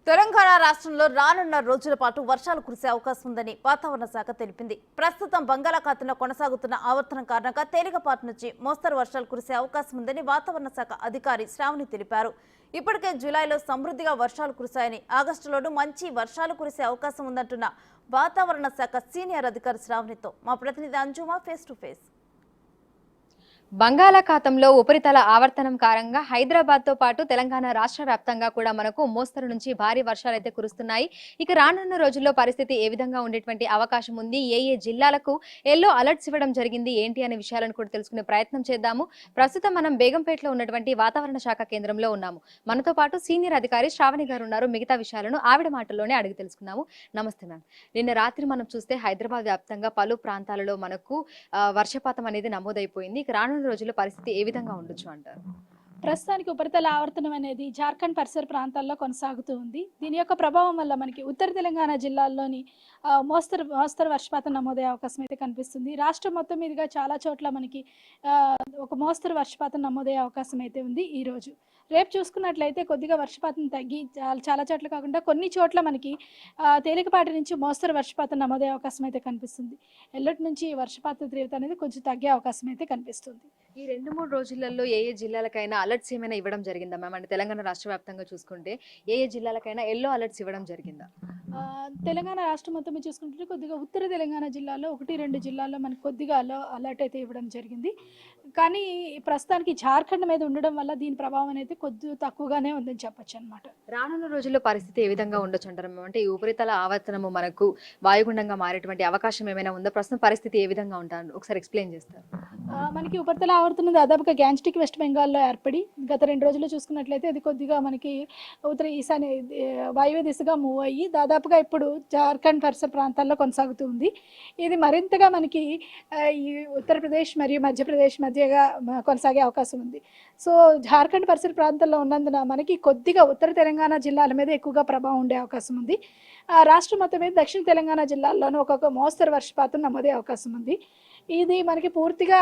తెలంగాణ రాష్ట్రంలో రానున్న రోజుల పాటు వర్షాలు కురిసే అవకాశం ఉందని వాతావరణ శాఖ తెలిపింది. ప్రస్తుతం బంగాళాఖాతంలో కొనసాగుతున్న ఆవర్తనం కారణంగా తేలికపాటి నుంచి మోస్తరు వర్షాలు కురిసే అవకాశం ఉందని వాతావరణ శాఖ అధికారి శ్రావణి తెలిపారు. ఇప్పటికే జూలైలో సమృద్ధిగా వర్షాలు కురిశాయని, ఆగస్టులోనూ మంచి వర్షాలు కురిసే అవకాశం ఉందంటున్న వాతావరణ శాఖ సీనియర్ అధికారి శ్రావణితో మా ప్రతినిధి అంజుమా ఫేస్ టు ఫేస్. బంగాళాఖాతంలో ఉపరితల ఆవర్తనం కారణంగా హైదరాబాద్ తో పాటు తెలంగాణ రాష్ట్ర వ్యాప్తంగా కూడా మనకు మోస్తరు నుంచి భారీ వర్షాలు అయితే కురుస్తున్నాయి. ఇక రానున్న రోజుల్లో పరిస్థితి ఏ విధంగా ఉండేటువంటి అవకాశం ఉంది, ఏ జిల్లాలకు ఎల్లో అలర్ట్స్ ఇవ్వడం జరిగింది, ఏంటి అనే విషయాలను కూడా తెలుసుకునే ప్రయత్నం చేద్దాము. ప్రస్తుతం మనం బేగంపేటలో ఉన్నటువంటి వాతావరణ శాఖ కేంద్రంలో ఉన్నాము. మనతో పాటు సీనియర్ అధికారి శ్రావణి గారు ఉన్నారు. మిగతా విషయాలను ఆవిడ మాటల్లోనే అడిగి తెలుసుకున్నాము. నమస్తే మ్యామ్. నిన్న రాత్రి మనం చూస్తే హైదరాబాద్ వ్యాప్తంగా పలు ప్రాంతాలలో మనకు వర్షపాతం అనేది నమోదైపోయింది. ఇక రానున్న రోజుల్లో పరిస్థితి ఏ విధంగా ఉండొచ్చు అంటారు? ప్రస్తుతానికి ఉపరితల ఆవర్తనం అనేది జార్ఖండ్ పరిసర ప్రాంతాల్లో కొనసాగుతూ ఉంది. దీని యొక్క ప్రభావం వల్ల మనకి ఉత్తర తెలంగాణ జిల్లాల్లోని మోస్తరు వర్షపాతం నమోదయ్యే అవకాశం అయితే కనిపిస్తుంది. రాష్ట్రం మొత్తం మీదుగా చాలా చోట్ల మనకి ఒక మోస్తరు వర్షపాతం నమోదయ్యే అవకాశం అయితే ఉంది. ఈరోజు రేపు చూసుకున్నట్లయితే కొద్దిగా వర్షపాతం తగ్గి చాలా చోట్ల కాకుండా కొన్ని చోట్ల మనకి తేలికపాటి నుంచి మోస్తరు వర్షపాతం నమోదయ్యే అవకాశం అయితే కనిపిస్తుంది. ఎల్లటి నుంచి వర్షపాత తీవ్రత అనేది కొంచెం తగ్గే అవకాశం అయితే కనిపిస్తుంది. ఈ 2-3 రోజులలో ఏ జిల్లాలకైనా అలర్ట్స్ ఏమైనా ఇవ్వడం జరిగిందా మ్యామ్? అంటే తెలంగాణ రాష్ట్ర వ్యాప్తంగా చూసుకుంటే ఏ జిల్లాలకైనా ఎల్లో అలర్ట్స్ ఇవ్వడం జరిగిందా? తెలంగాణ రాష్ట్రం మొత్తం మీద చూసుకుంటే కొద్దిగా ఉత్తర తెలంగాణ జిల్లాలో 1-2 జిల్లాల్లో మనకు కొద్దిగా అలర్ట్ అయితే ఇవ్వడం జరిగింది. కానీ ప్రస్తుతానికి జార్ఖండ్ మీద ఉండడం వల్ల దీని ప్రభావం అనేది కొద్దిగా తక్కువగానే ఉందని చెప్పొచ్చు అనమాట. రానున్న రోజుల్లో పరిస్థితి ఏ విధంగా ఉండొచ్చు అంటారు మ్యామ్? అంటే ఈ ఉపరితల ఆవర్తనము మనకు వాయుగుండంగా మారేటువంటి అవకాశం ఏమైనా ఉందా? ప్రస్తుతం పరిస్థితి ఏ విధంగా ఉంటారు ఒకసారి ఎక్స్ప్లెయిన్ చేస్తారు? మనకి ఉపరితల ఆవర్తనం దాదాపుగా గ్యాంగ్స్టిక్ వెస్ట్ బెంగాల్లో ఏర్పడి గత 2 రోజుల్లో చూసుకున్నట్లయితే అది కొద్దిగా మనకి ఉత్తర ఈశాన్య వాయువ్య దిశగా మూవ్ అయ్యి దాదాపుగా ఇప్పుడు జార్ఖండ్ పరిసర ప్రాంతాల్లో కొనసాగుతూ ఉంది. ఇది మరింతగా మనకి ఈ ఉత్తరప్రదేశ్ మరియు మధ్యప్రదేశ్ మధ్యగా కొనసాగే అవకాశం ఉంది. సో జార్ఖండ్ పరిసర ప్రాంతాల్లో ఉన్నందున మనకి కొద్దిగా ఉత్తర తెలంగాణ జిల్లాల మీద ఎక్కువగా ప్రభావం ఉండే అవకాశం ఉంది. రాష్ట్రం మొత్తం మీద దక్షిణ తెలంగాణ జిల్లాల్లోనూ ఒక్కొక్క మోస్తరు వర్షపాతం నమోదే అవకాశం ఉంది. ఇది మనకి పూర్తిగా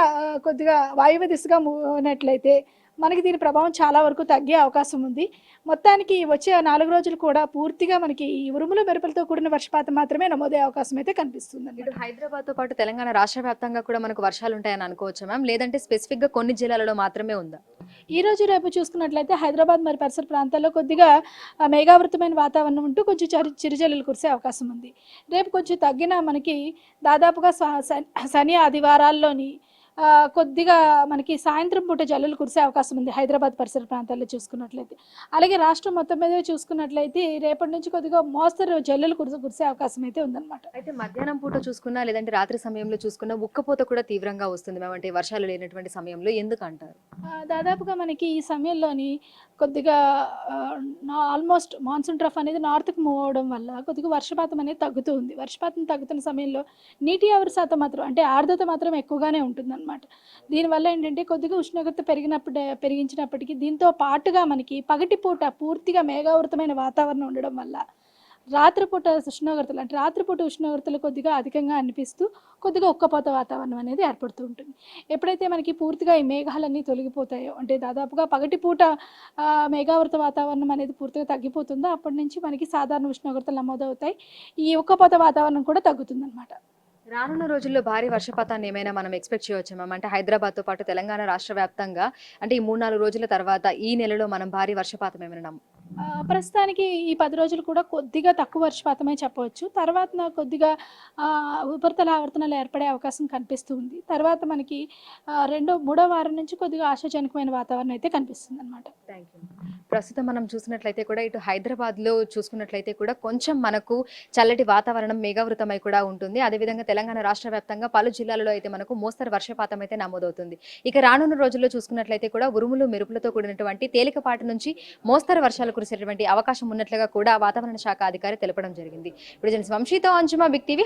కొద్దిగా వాయువ్య దిశగా మూవ్ అయినట్లయితే మనకి దీని ప్రభావం చాలా వరకు తగ్గే అవకాశం ఉంది. మొత్తానికి వచ్చే 4 రోజులు కూడా పూర్తిగా మనకి ఈ ఉరుములు మెరుపులతో కూడిన వర్షపాతం మాత్రమే నమోదే అవకాశం అయితే కనిపిస్తుంది. ఇటు హైదరాబాద్ తో పాటు తెలంగాణ రాష్ట్ర వ్యాప్తంగా కూడా మనకు వర్షాలు ఉంటాయని అనుకోవచ్చా మ్యామ్? లేదంటే స్పెసిఫిక్ గా కొన్ని జిల్లాలలో మాత్రమే ఉందా? ఈ రోజు రేపు చూసుకున్నట్లయితే హైదరాబాద్ మరి పరిసర ప్రాంతాల్లో కొద్దిగా మేఘావృతమైన వాతావరణం ఉంటూ కొంచెం చిరుజల్లులు కురిసే అవకాశం ఉంది. రేపు కొంచెం తగ్గిన మనకి దాదాపుగా శని ఆదివారాల్లోని కొద్దిగా మనకి సాయంత్రం పూట జల్లులు కురిసే అవకాశం ఉంది హైదరాబాద్ పరిసర ప్రాంతాల్లో చూసుకున్నట్లయితే. అలాగే రాష్ట్రం మొత్తం మీద చూసుకున్నట్లయితే రేపటి నుంచి కొద్దిగా మోస్తరు జల్లులు కురిసే అవకాశం అయితే ఉందన్నమాట. అయితే మధ్యాహ్నం పూట చూసుకున్నా లేదంటే రాత్రి సమయంలో చూసుకున్నా ఉక్కపోత కూడా తీవ్రంగా వస్తుంది మ్యామ్. అంటే వర్షాలు లేనటువంటి సమయంలో ఎందుకు అంటారు? దాదాపుగా మనకి ఈ సమయంలోని కొద్దిగా ఆల్మోస్ట్ మాన్సూన్ ట్రఫ్ అనేది నార్త్కి మూవ్ అవడం వల్ల కొద్దిగా వర్షపాతం అనేది తగ్గుతూ ఉంది. వర్షపాతం తగ్గుతున్న సమయంలో నీటి ఆవిరి శాతం మాత్రం అంటే ఆర్ద్రత మాత్రం ఎక్కువగానే ఉంటుంది. దీనివల్ల ఏంటంటే కొద్దిగా ఉష్ణోగ్రత పెరిగించినప్పటికీ దీంతో పాటుగా మనకి పగటిపూట పూర్తిగా మేఘావృతమైన వాతావరణం ఉండడం వల్ల రాత్రిపూట ఉష్ణోగ్రతలు కొద్దిగా అధికంగా అనిపిస్తూ కొద్దిగా ఉక్కపోత వాతావరణం అనేది ఏర్పడుతూ ఉంటుంది. ఎప్పుడైతే మనకి పూర్తిగా ఈ మేఘాలన్నీ తొలగిపోతాయో అంటే దాదాపుగా పగటిపూట మేఘావృత వాతావరణం అనేది పూర్తిగా తగ్గిపోతుందో అప్పటి నుంచి మనకి సాధారణ ఉష్ణోగ్రతలు నమోదవుతాయి. ఈ ఉక్కపోత వాతావరణం కూడా తగ్గుతుంది అనమాట. రానున్న రోజుల్లో భారీ వర్షపాతాన్ని ఏమైనా మనం ఎక్స్పెక్ట్ చేయవచ్చు మ్యామ్? అంటే హైదరాబాద్ తో పాటు తెలంగాణ రాష్ట్ర వ్యాప్తంగా అంటే ఈ 3-4 రోజుల తర్వాత ఈ నెలలో మనం భారీ వర్షపాతం ఏమైనా ప్రస్తుతానికి ఈ 10 రోజులు కూడా కొద్దిగా తక్కువ వర్షపాతమే చెప్పవచ్చు. తర్వాత కొద్దిగా ఉపరితల ఆవర్తనాలు ఏర్పడే అవకాశం కనిపిస్తూ ఉంది. తర్వాత మనకి 2-3వ వారం నుంచి కొద్దిగా ఆశాజనకమైన వాతావరణం అయితే కనిపిస్తుంది అనమాట. Thank you. ప్రస్తుతం మనం చూసినట్లయితే కూడా ఇటు హైదరాబాద్లో చూసుకున్నట్లయితే కూడా కొంచెం మనకు చల్లటి వాతావరణం మేఘావృతమై కూడా ఉంటుంది. అదేవిధంగా తెలంగాణ రాష్ట్ర వ్యాప్తంగా పలు జిల్లాలలో అయితే మనకు మోస్తరు వర్షపాతం అయితే నమోదవుతుంది. ఇక రానున్న రోజుల్లో చూసుకున్నట్లయితే కూడా ఉరుములు మెరుపులతో కూడినటువంటి తేలికపాటి నుంచి మోస్తరు వర్షాలు కురిసేటువంటి అవకాశం ఉన్నట్లుగా కూడా వాతావరణ శాఖ అధికారి తెలపడం జరిగింది. ఇప్పుడు వంశీతో అంజుమా, బిగ్ టీవీ.